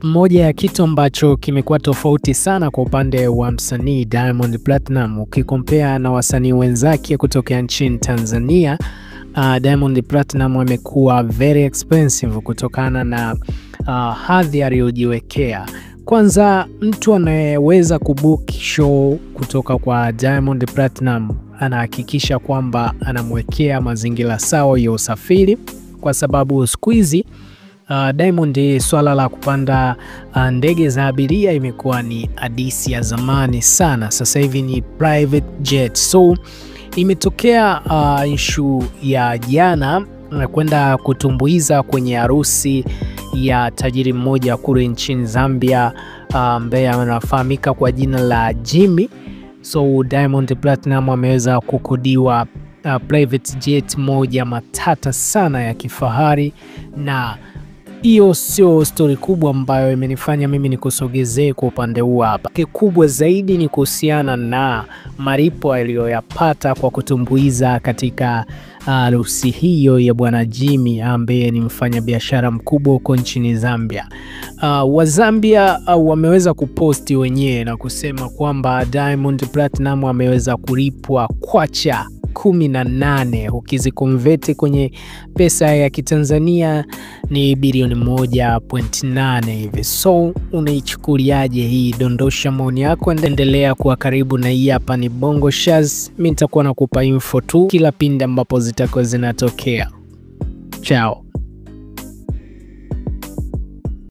Moja ya kitu ambacho kimekuwa tofauti sana kwa upande wa msanii Diamond Platinum ukikompea na wasanii wenzake kutoka nchini Tanzania. Diamond Platinum amekuwa very expensive kutokana na hadhi aliyojiwekea. Kwanza, mtu anayeweza kubook show kutoka kwa Diamond Platinum anahakikisha kwamba anamwekea mazingira sawa ya usafiri, kwa sababu siku hizi Diamond, swala la kupanda ndege za abiria imekuwa ni hadithi ya zamani sana. Sasa hivi ni private jet. So imetokea issue ya jana kwenda kutumbuiza kwenye harusi ya tajiri mmoja kule nchini Zambia ambaye anafahamika kwa jina la Jimmy. So Diamond Platinum ameweza kukodiwa private jet moja matata sana ya kifahari, na hiyo sio story kubwa ambayo imenifanya mimi nikusogezee kwa upande huu hapa. Kikubwa zaidi ni kuhusiana na malipo aliyoyapata kwa kutumbuiza katika harusi hiyo ya bwana Jimmy ambaye ni mfanyabiashara mkubwa huko nchini Zambia. Wa Zambia wameweza kuposti wenyewe na kusema kwamba Diamond Platinum ameweza kulipwa kwacha 18, ukizikonveti kwenye pesa ya Kitanzania ni bilioni 1.8 hivi. So unaichukuliaje hii? Dondosha maoni yako, endelea kuwa karibu na hii hapa ni Bongo Shaz. Mimi nitakuwa nakupa info tu kila pindi ambapo zitakuwa zinatokea. Ciao.